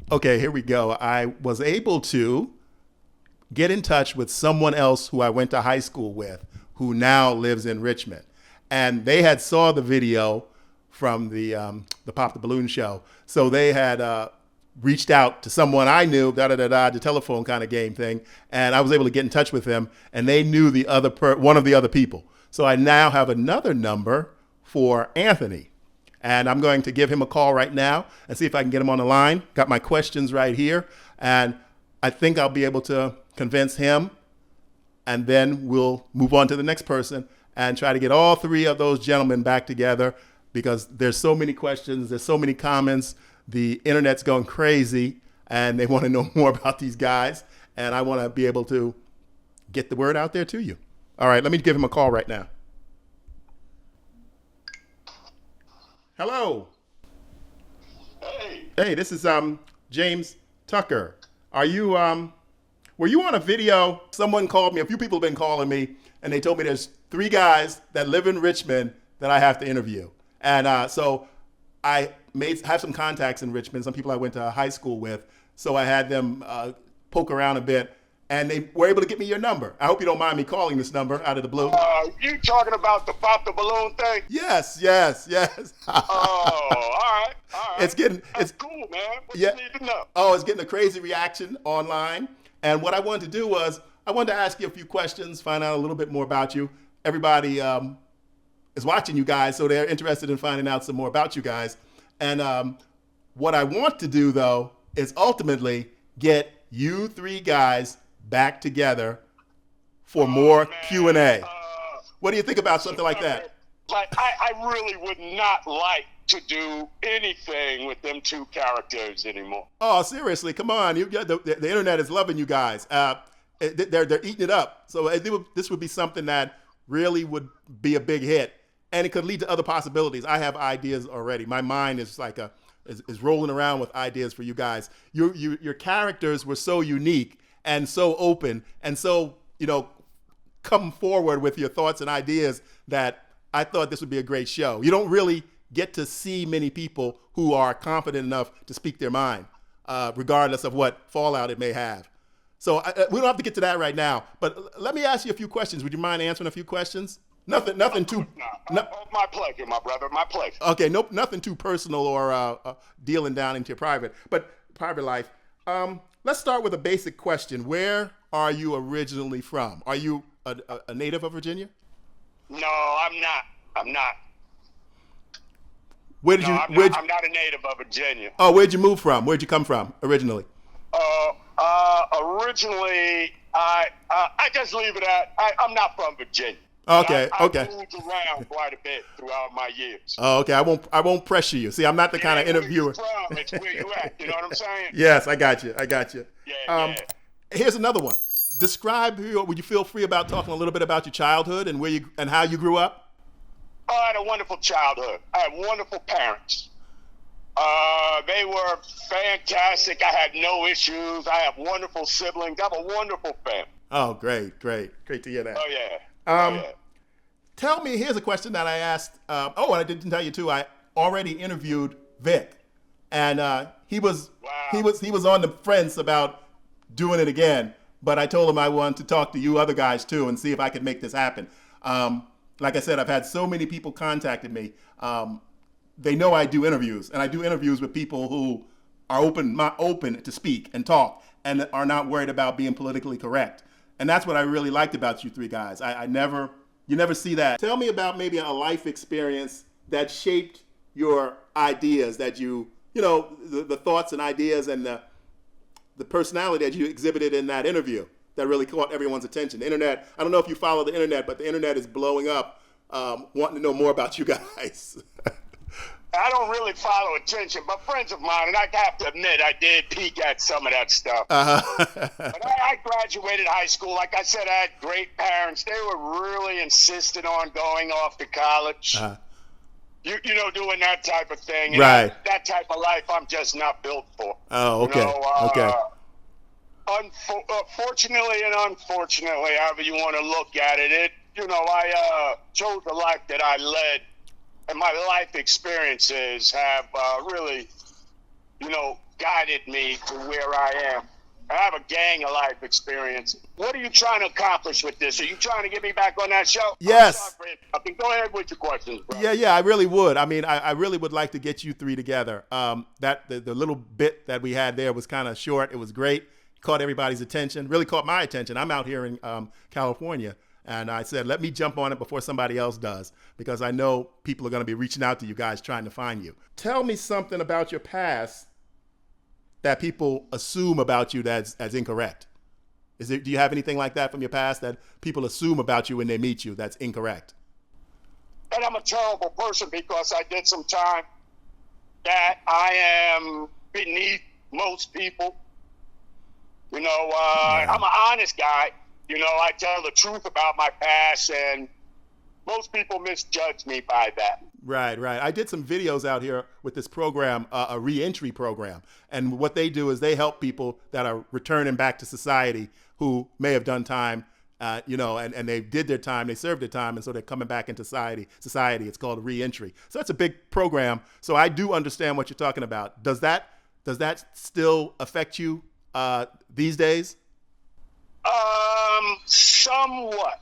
Okay, here we go. I was able to get in touch with someone else who I went to high school with, who now lives in Richmond, and they had saw the video from the Pop the Balloon show. So they had reached out to someone I knew, the telephone kind of game thing, and I was able to get in touch with them, and they knew the other one of the other people. So I now have another number for Anthony, and I'm going to give him a call right now and see if I can get him on the line. Got my questions right here, and I think I'll be able to convince him, and then we'll move on to the next person and try to get all three of those gentlemen back together, because there's so many questions, there's so many comments, the internet's going crazy, and they want to know more about these guys, and I want to be able to get the word out there to you. All right, let me give him a call right now. Hello. Hey, this is James Tucker. Are you were you on a video? Someone called me. A few people have been calling me, and they told me there's 3 guys that live in Richmond that I have to interview. And so I have some contacts in Richmond, some people I went to high school with. So I had them poke around a bit, and they were able to get me your number. I hope you don't mind me calling this number out of the blue. You talking about the Pop the Balloon thing? Yes. All right. It's cool, man. What yeah. you need to know? Oh, it's getting a crazy reaction online. And what I wanted to do was I wanted to ask you a few questions, find out a little bit more about you. Everybody is watching you guys, so they're interested in finding out some more about you guys. And what I want to do, though, is ultimately get you 3 guys back together for more Q&A. What do you think about something like that? Like, I really would not like to do anything with them 2 characters anymore. Oh, seriously, come on. The internet is loving you guys. They're eating it up. So this would be something that really would be a big hit, and it could lead to other possibilities. I have ideas already. My mind is like is rolling around with ideas for you guys. Your characters were so unique and so open and so, come forward with your thoughts and ideas that I thought this would be a great show. You don't really get to see many people who are confident enough to speak their mind, regardless of what fallout it may have. So we don't have to get to that right now, but let me ask you a few questions. Would you mind answering a few questions? Nothing too. My pleasure, my brother. My pleasure. Okay, nope, nothing too personal or dealing down into your private life. Let's start with a basic question. Where are you originally from? Are you a native of Virginia? No, I'm not. I'm not a native of Virginia. Oh, where'd you move from? Where'd you come from originally? Originally, I just leave it at I'm not from Virginia. Okay. I moved around quite a bit throughout my years. Oh, okay. I won't pressure you. See, I'm not the kind of interviewer. It's where you at. You know what I'm saying? Yes, I got you. Yeah. Here's another one. Describe would you feel free about talking a little bit about your childhood and and how you grew up? I had a wonderful childhood. I had wonderful parents. They were fantastic. I had no issues. I have wonderful siblings. I have a wonderful family. Oh, great to hear that. Oh, yeah. Tell me, here's a question that I asked. And I didn't tell you too. I already interviewed Vic, and he was on the fence about doing it again. But I told him I wanted to talk to you other guys too and see if I could make this happen. Like I said, I've had so many people contacted me. They know I do interviews, and I do interviews with people who are open to speak and talk and are not worried about being politically correct. And that's what I really liked about you 3 guys. You never see that. Tell me about maybe a life experience that shaped your ideas, that the thoughts and ideas and the personality that you exhibited in that interview that really caught everyone's attention. The internet, I don't know if you follow the internet, but the internet is blowing up, wanting to know more about you guys. I don't really follow attention, but friends of mine, and I have to admit, I did peek at some of that stuff. But I graduated high school. Like I said, I had great parents. They were really insistent on going off to college. Doing that type of thing. And right. That type of life, I'm just not built for. Oh, okay. Okay. Fortunately and unfortunately, however you want to look at it, I chose the life that I led. And my life experiences have really, guided me to where I am. I have a gang of life experience. What are you trying to accomplish with this? Are you trying to get me back on that show? Yes. Go ahead with your questions, bro. Yeah, I really would. I mean, I really would like to get you three together. The little bit that we had there was kind of short. It was great. Caught everybody's attention. Really caught my attention. I'm out here in California, and I said, let me jump on it before somebody else does, because I know people are going to be reaching out to you guys trying to find you. Tell me something about your past that people assume about you that's incorrect. Do you have anything like that from your past that people assume about you when they meet you that's incorrect? And I'm a terrible person because I did some time that I am beneath most people. You know, I'm an honest guy. You know, I tell the truth about my past, and most people misjudge me by that. Right. I did some videos out here with this program, a re-entry program. And what they do is they help people that are returning back to society who may have done time, and they did their time, they served their time, and so they're coming back into society. It's called a re-entry. So that's a big program. So I do understand what you're talking about. Does that still affect you these days? Somewhat.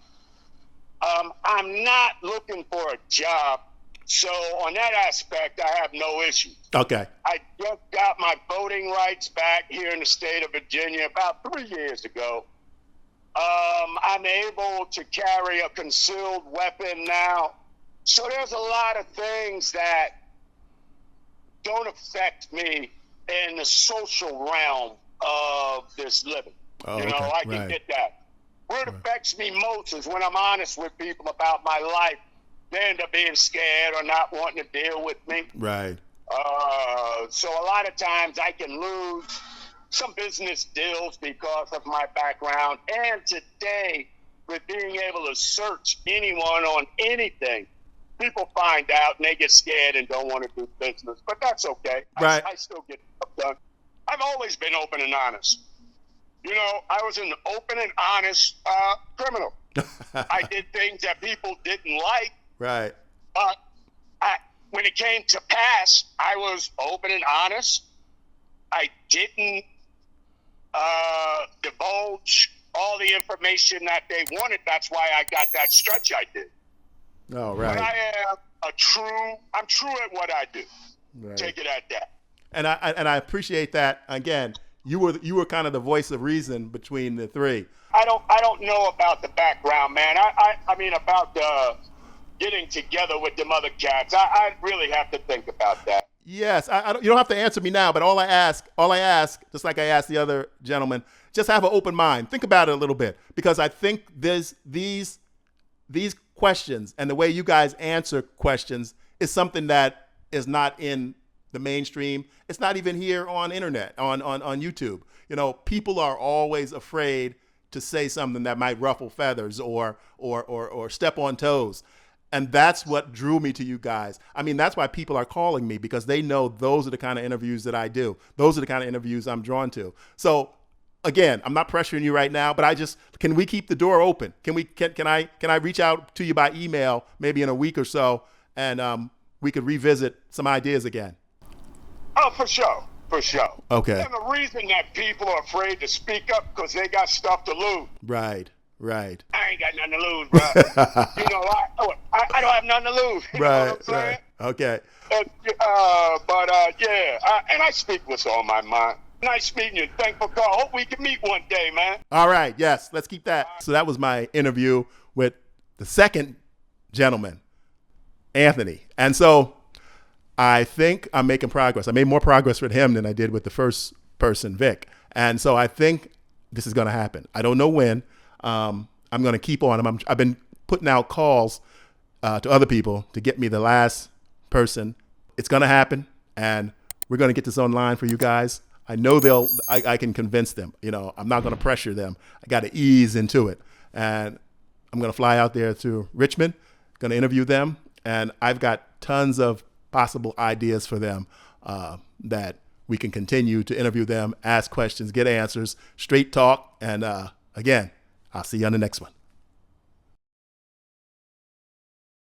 I'm not looking for a job. So on that aspect, I have no issues. Okay. I just got my voting rights back here in the state of Virginia about 3 years ago. I'm able to carry a concealed weapon now. So there's a lot of things that don't affect me in the social realm of this living. Oh, you know, okay. I can get that. Where it affects me most is when I'm honest with people about my life. They end up being scared or not wanting to deal with me. Right. So a lot of times I can lose some business deals because of my background. And today, with being able to search anyone on anything, people find out and they get scared and don't want to do business. But that's okay. Right. I still get stuff done. I've always been open and honest. You know, I was an open and honest criminal. I did things that people didn't like. Right. But when it came to pass, I was open and honest. I didn't divulge all the information that they wanted. That's why I got that stretch I did. Oh, right. But I'm true at what I do. Right. Take it at that. And I appreciate that. Again, you were kind of the voice of reason between the three. I don't know about the background, man. I mean about getting together with them other cats. I really have to think about that. Yes, you don't have to answer me now, but all I ask, just like I asked the other gentleman, just have an open mind. Think about it a little bit, because I think these questions and the way you guys answer questions is something that is not in the mainstream. It's not even here on internet, on YouTube. You know, people are always afraid to say something that might ruffle feathers or step on toes. And that's what drew me to you guys. I mean, that's why people are calling me, because they know those are the kind of interviews that I do. Those are the kind of interviews I'm drawn to. So again, I'm not pressuring you right now, but can we keep the door open? Can I reach out to you by email maybe in a week or so, and we could revisit some ideas again? Oh, for sure. For sure. Okay. And the reason that people are afraid to speak up because they got stuff to lose. Right. I ain't got nothing to lose, bro. You know, I don't have nothing to lose. You know what I'm saying? Right. Okay. And I speak what's on my mind. Nice meeting you. Thankful call. Hope we can meet one day, man. All right. Yes. Let's keep that. So that was my interview with the second gentleman, Anthony. And so I think I'm making progress. I made more progress with him than I did with the first person, Vic. And so I think this is going to happen. I don't know when. I'm going to keep on him. I've been putting out calls to other people to get me the last person. It's going to happen, and we're going to get this online for you guys. I know I can convince them. You know, I'm not going to pressure them. I got to ease into it. And I'm going to fly out there to Richmond, going to interview them, and I've got tons of possible ideas for them that we can continue to interview them, ask questions, get answers, straight talk, and again, I'll see you on the next one.